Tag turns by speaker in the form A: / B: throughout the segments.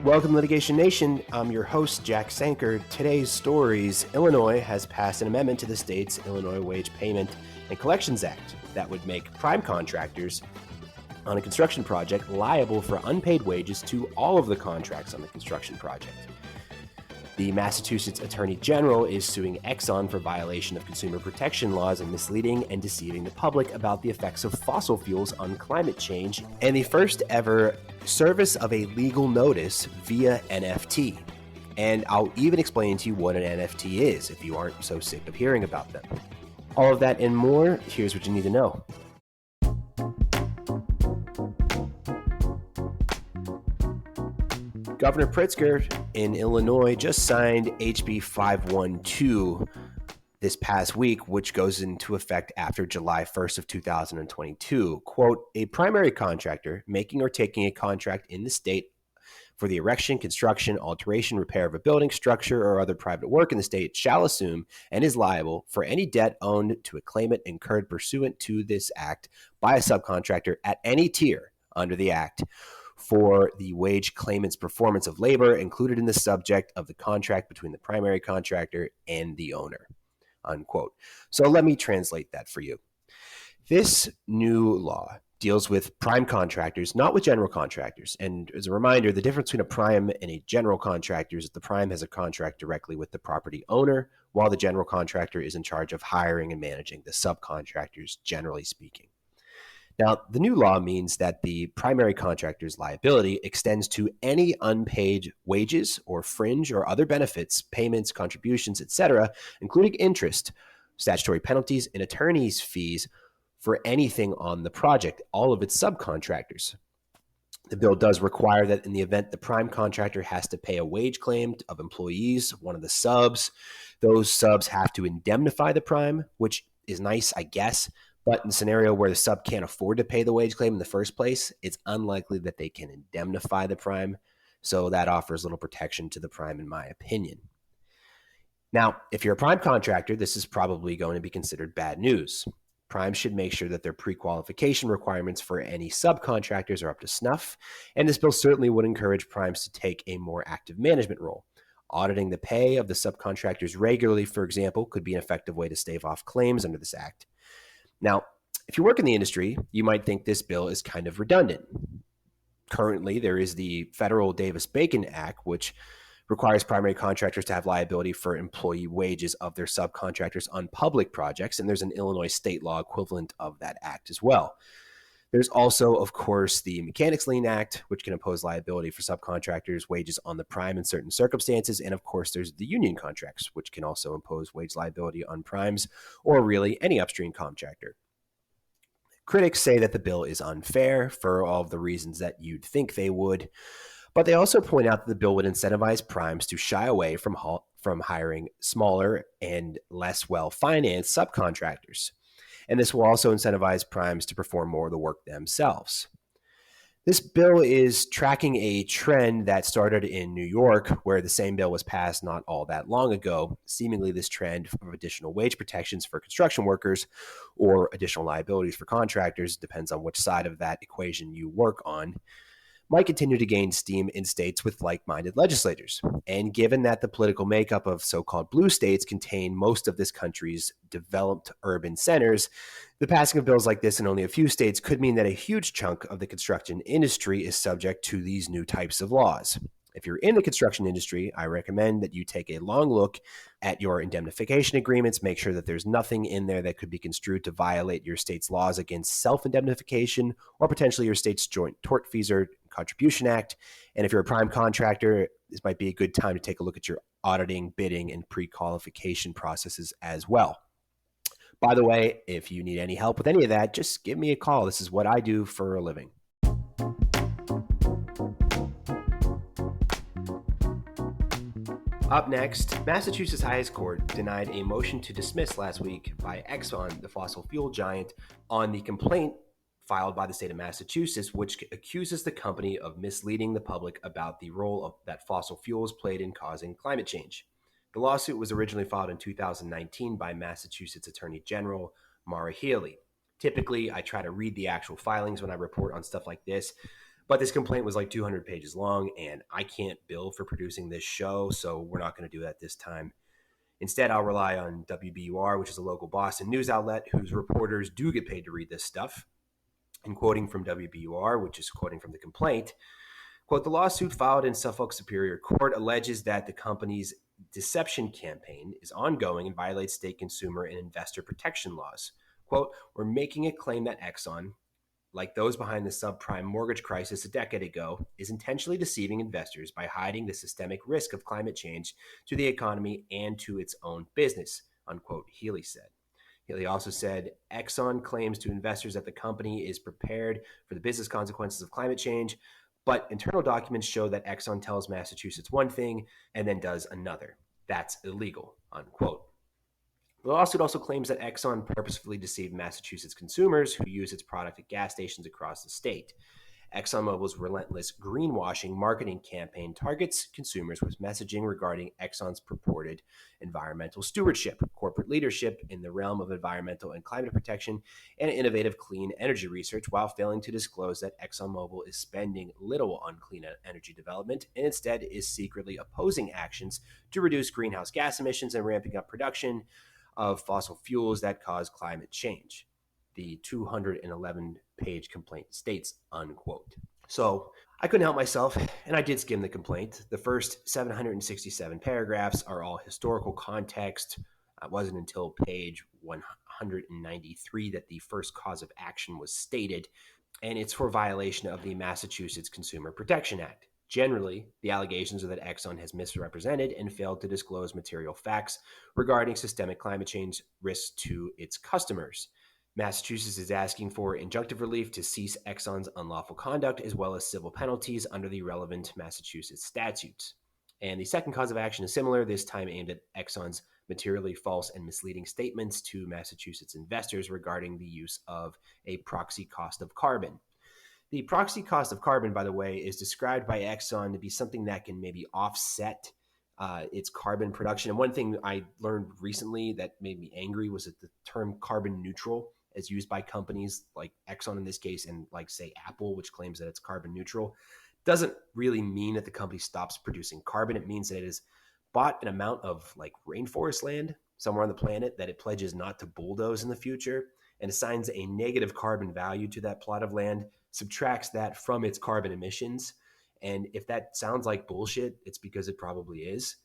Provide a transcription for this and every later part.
A: Welcome to Litigation Nation. I'm your host, Jack Sanker. Today's stories: Illinois has passed an amendment to the state's Illinois Wage Payment and Collections Act that would make prime contractors on a construction project liable for unpaid wages to all of the contracts on the construction project. The Massachusetts Attorney General is suing Exxon for violation of consumer protection laws and misleading and deceiving the public about the effects of fossil fuels on climate change, and the first ever service of a legal notice via NFT. And I'll even explain to you what an NFT is if you aren't so sick of hearing about them. All of that and more, here's what you need to know. Governor Pritzker in Illinois just signed HB 512 this past week, which goes into effect after July 1st of 2022. Quote, a primary contractor making or taking a contract in the state for the erection, construction, alteration, repair of a building, structure, or other private work in the state shall assume and is liable for any debt owed to a claimant incurred pursuant to this act by a subcontractor at any tier under the act for the wage claimant's performance of labor included in the subject of the contract between the primary contractor and the owner, unquote. So let me translate that for you. This new law deals with prime contractors, not with general contractors. And as a reminder, the difference between a prime and a general contractor is that the prime has a contract directly with the property owner, while the general contractor is in charge of hiring and managing the subcontractors, generally speaking. Now, the new law means that the primary contractor's liability extends to any unpaid wages or fringe or other benefits, payments, contributions, etc., including interest, statutory penalties, and attorney's fees for anything on the project, all of its subcontractors. The bill does require that in the event the prime contractor has to pay a wage claim of employees, one of the subs, those subs have to indemnify the prime, which is nice, I guess. But in the scenario where the sub can't afford to pay the wage claim in the first place, it's unlikely that they can indemnify the prime. So that offers little protection to the prime, in my opinion. Now, if you're a prime contractor, this is probably going to be considered bad news. Primes should make sure that their pre-qualification requirements for any subcontractors are up to snuff. And this bill certainly would encourage primes to take a more active management role. Auditing the pay of the subcontractors regularly, for example, could be an effective way to stave off claims under this act. Now, if you work in the industry, you might think this bill is kind of redundant. Currently, there is the federal Davis-Bacon Act, which requires primary contractors to have liability for employee wages of their subcontractors on public projects, and there's an Illinois state law equivalent of that act as well. There's also, of course, the Mechanics Lien Act, which can impose liability for subcontractors' wages on the prime in certain circumstances. And of course, there's the union contracts, which can also impose wage liability on primes or really any upstream contractor. Critics say that the bill is unfair for all of the reasons that you'd think they would, but they also point out that the bill would incentivize primes to shy away from hiring smaller and less well-financed subcontractors. And this will also incentivize primes to perform more of the work themselves. This bill is tracking a trend that started in New York, where the same bill was passed not all that long ago. Seemingly, this trend of additional wage protections for construction workers or additional liabilities for contractors, depends on which side of that equation you work on, might continue to gain steam in states with like-minded legislators. And given that the political makeup of so-called blue states contain most of this country's developed urban centers, the passing of bills like this in only a few states could mean that a huge chunk of the construction industry is subject to these new types of laws. If you're in the construction industry, I recommend that you take a long look at your indemnification agreements. Make sure that there's nothing in there that could be construed to violate your state's laws against self-indemnification or potentially your state's Joint Tortfeasor Contribution Act. And if you're a prime contractor, this might be a good time to take a look at your auditing, bidding, and pre-qualification processes as well. By the way, if you need any help with any of that, just give me a call. This is what I do for a living. Up next, Massachusetts highest court denied a motion to dismiss last week by Exxon, the fossil fuel giant, on the complaint filed by the state of Massachusetts, which accuses the company of misleading the public about the role that fossil fuels played in causing climate change. The lawsuit was originally filed in 2019 by Massachusetts Attorney General Maura Healey. Typically, I try to read the actual filings when I report on stuff like this, But this complaint was like 200 pages long, and I can't bill for producing this show, so we're not going to do that this time. Instead, I'll rely on WBUR, which is a local Boston news outlet whose reporters do get paid to read this stuff. And quoting from WBUR, which is quoting from the complaint, quote, the lawsuit filed in Suffolk Superior Court alleges that the company's deception campaign is ongoing and violates state consumer and investor protection laws. Quote, we're making a claim that Exxon, like those behind the subprime mortgage crisis a decade ago, is intentionally deceiving investors by hiding the systemic risk of climate change to the economy and to its own business, unquote, Healy said. Healy also said Exxon claims to investors that the company is prepared for the business consequences of climate change, but internal documents show that Exxon tells Massachusetts one thing and then does another. That's illegal, unquote. The lawsuit also claims that Exxon purposefully deceived Massachusetts consumers who use its product at gas stations across the state. ExxonMobil's relentless greenwashing marketing campaign targets consumers with messaging regarding Exxon's purported environmental stewardship, corporate leadership in the realm of environmental and climate protection, and innovative clean energy research, while failing to disclose that ExxonMobil is spending little on clean energy development and instead is secretly opposing actions to reduce greenhouse gas emissions and ramping up production of fossil fuels that cause climate change. The 211-page complaint states, unquote. So I couldn't help myself, and I did skim the complaint. The first 767 paragraphs are all historical context. It wasn't until page 193 that the first cause of action was stated, and it's for violation of the Massachusetts Consumer Protection Act. Generally, the allegations are that Exxon has misrepresented and failed to disclose material facts regarding systemic climate change risks to its customers. Massachusetts is asking for injunctive relief to cease Exxon's unlawful conduct, as well as civil penalties under the relevant Massachusetts statutes. And the second cause of action is similar, this time aimed at Exxon's materially false and misleading statements to Massachusetts investors regarding the use of a proxy cost of carbon. The proxy cost of carbon, by the way, is described by Exxon to be something that can maybe offset its carbon production. And one thing I learned recently that made me angry was that the term carbon neutral, as used by companies like Exxon in this case, and like, say, Apple, which claims that it's carbon neutral, doesn't really mean that the company stops producing carbon. It means that it has bought an amount of like rainforest land somewhere on the planet that it pledges not to bulldoze in the future, and assigns a negative carbon value to that plot of land, subtracts that from its carbon emissions. And if that sounds like bullshit, it's because it probably is.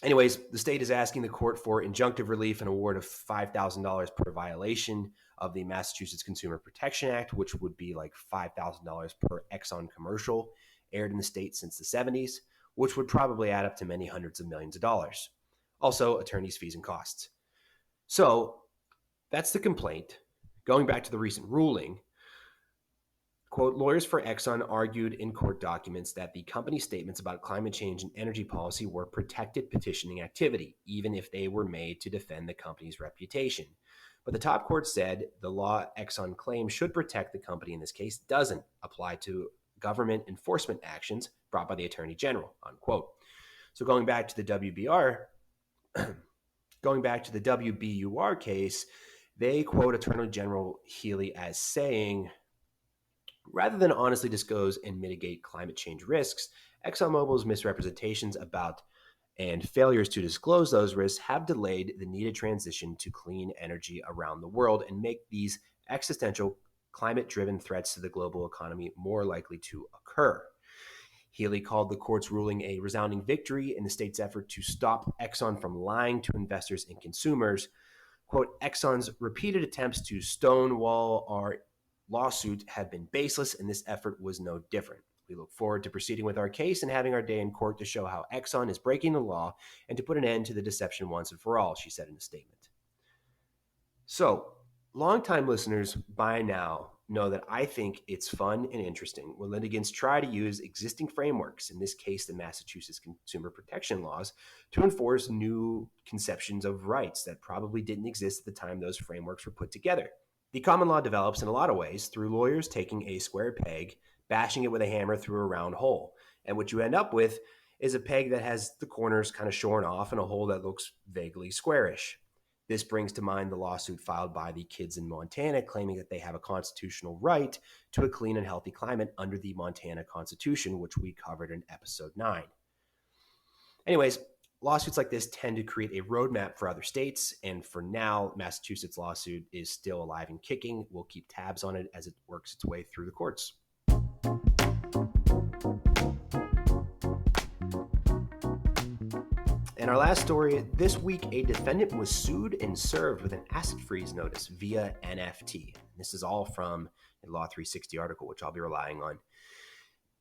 A: Anyways, the state is asking the court for injunctive relief and award of $5,000 per violation of the Massachusetts Consumer Protection Act, which would be like $5,000 per Exxon commercial aired in the state since the 70s, which would probably add up to many hundreds of millions of dollars. Also, attorneys' fees and costs. So that's the complaint. Going back to the recent ruling, quote, lawyers for Exxon argued in court documents that the company's statements about climate change and energy policy were protected petitioning activity, even if they were made to defend the company's reputation. But the top court said the law Exxon claims should protect the company in this case doesn't apply to government enforcement actions brought by the Attorney General, unquote. So going back to the WBUR case, they quote Attorney General Healy as saying, rather than honestly disclose and mitigate climate change risks, ExxonMobil's misrepresentations about and failures to disclose those risks have delayed the needed transition to clean energy around the world and make these existential climate-driven threats to the global economy more likely to occur. Healy called the court's ruling a resounding victory in the state's effort to stop Exxon from lying to investors and consumers. Quote, Exxon's repeated attempts to stonewall our lawsuit have been baseless, and this effort was no different. We look forward to proceeding with our case and having our day in court to show how Exxon is breaking the law and to put an end to the deception once and for all, she said in a statement. So, longtime listeners by now know that I think it's fun and interesting when litigants try to use existing frameworks, in this case the Massachusetts consumer protection laws, to enforce new conceptions of rights that probably didn't exist at the time those frameworks were put together. The common law develops in a lot of ways through lawyers taking a square peg, bashing it with a hammer through a round hole. And what you end up with is a peg that has the corners kind of shorn off and a hole that looks vaguely squarish. This brings to mind the lawsuit filed by the kids in Montana claiming that they have a constitutional right to a clean and healthy climate under the Montana Constitution, which we covered in episode 9. Anyways, lawsuits like this tend to create a roadmap for other states, and for now, Massachusetts' lawsuit is still alive and kicking. We'll keep tabs on it as it works its way through the courts. And our last story, this week, a defendant was sued and served with an asset freeze notice via NFT. This is all from a Law 360 article, which I'll be relying on.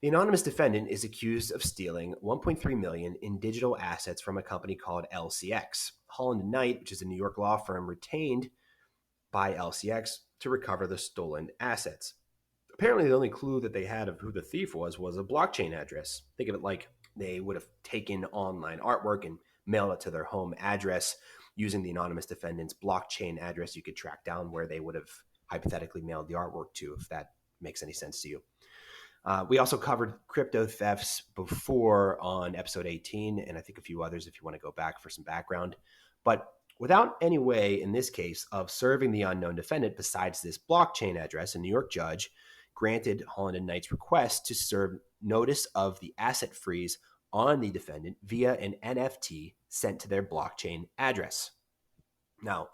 A: The anonymous defendant is accused of stealing $1.3 million in digital assets from a company called LCX. Holland & Knight, which is a New York law firm retained by LCX to recover the stolen assets. Apparently, the only clue that they had of who the thief was a blockchain address. Think of it like they would have taken online artwork and mailed it to their home address using the anonymous defendant's blockchain address. You could track down where they would have hypothetically mailed the artwork to, if that makes any sense to you. We also covered crypto thefts before on episode 18, and I think a few others if you want to go back for some background. But without any way, in this case, of serving the unknown defendant besides this blockchain address, a New York judge granted Holland & Knight's request to serve notice of the asset freeze on the defendant via an NFT sent to their blockchain address. Now,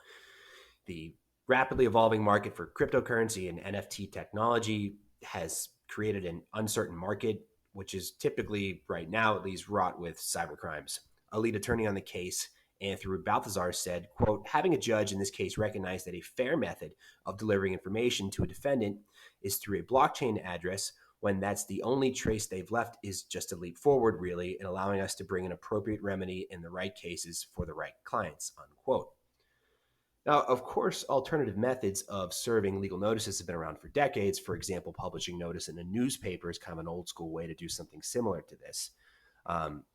A: the rapidly evolving market for cryptocurrency and NFT technology has created an uncertain market, which is typically, right now at least, wrought with cybercrimes. A lead attorney on the case, Anthony Balthazar, said, quote, having a judge in this case recognize that a fair method of delivering information to a defendant is through a blockchain address when that's the only trace they've left is just a leap forward, really, in allowing us to bring an appropriate remedy in the right cases for the right clients, unquote. Now, of course, alternative methods of serving legal notices have been around for decades. For example, publishing notice in a newspaper is kind of an old school way to do something similar to this.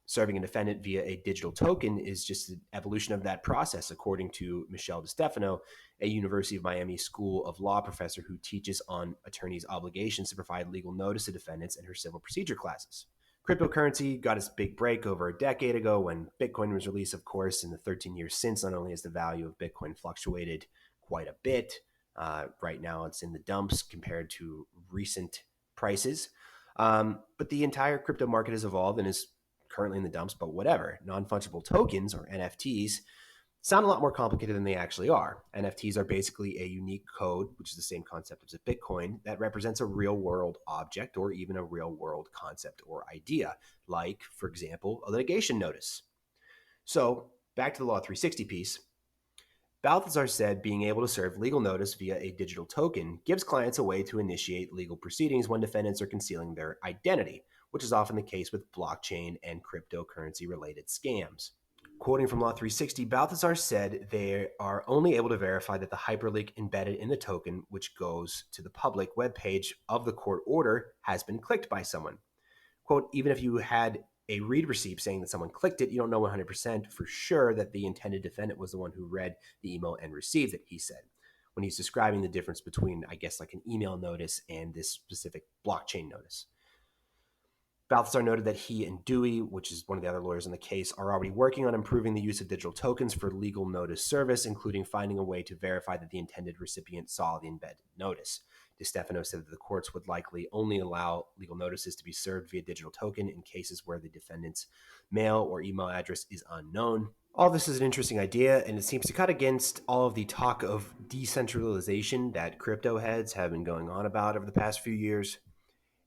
A: Serving a defendant via a digital token is just an evolution of that process, according to Michelle DeStefano, a University of Miami School of Law professor who teaches on attorneys' obligations to provide legal notice to defendants in her civil procedure classes. Cryptocurrency got its big break over a decade ago when Bitcoin was released, of course. In the 13 years since, not only has the value of Bitcoin fluctuated quite a bit, right now it's in the dumps compared to recent prices, but the entire crypto market has evolved and is currently in the dumps, but whatever. Non-fungible tokens, or NFTs, sound a lot more complicated than they actually are. NFTs are basically a unique code, which is the same concept as a Bitcoin, that represents a real-world object or even a real-world concept or idea, like, for example, a litigation notice. So, back to the Law 360 piece. Balthazar said being able to serve legal notice via a digital token gives clients a way to initiate legal proceedings when defendants are concealing their identity, which is often the case with blockchain and cryptocurrency-related scams. Quoting from Law 360, Balthazar said they are only able to verify that the hyperlink embedded in the token, which goes to the public webpage of the court order, has been clicked by someone. Quote, even if you had a read receipt saying that someone clicked it, you don't know 100% for sure that the intended defendant was the one who read the email and received it, he said, when he's describing the difference between, I guess, like an email notice and this specific blockchain notice. Balthazar noted that he and Dewey, which is one of the other lawyers in the case, are already working on improving the use of digital tokens for legal notice service, including finding a way to verify that the intended recipient saw the embedded notice. DeStefano said that the courts would likely only allow legal notices to be served via digital token in cases where the defendant's mail or email address is unknown. All this is an interesting idea, and it seems to cut against all of the talk of decentralization that crypto heads have been going on about over the past few years.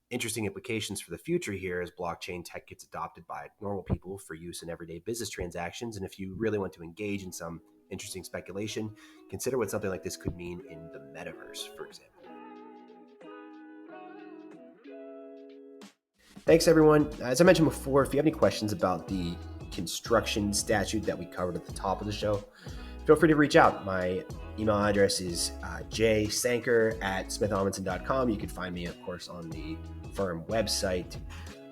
A: Interesting implications for the future here as blockchain tech gets adopted by normal people for use in everyday business transactions. And if you really want to engage in some interesting speculation, consider what something like this could mean in the metaverse, for example. Thanks, everyone. As I mentioned before, if you have any questions about the construction statute that we covered at the top of the show, feel free to reach out. My email address is jsanker@smithomlinson.com. You can find me, of course, on the firm website.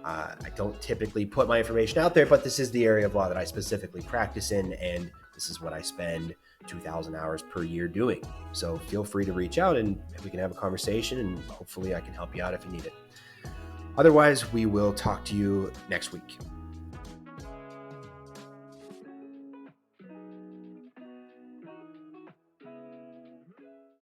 A: I don't typically put my information out there, but this is the area of law that I specifically practice in, and this is what I spend 2,000 hours per year doing. So feel free to reach out and we can have a conversation, and hopefully I can help you out if you need it. Otherwise, we will talk to you next week.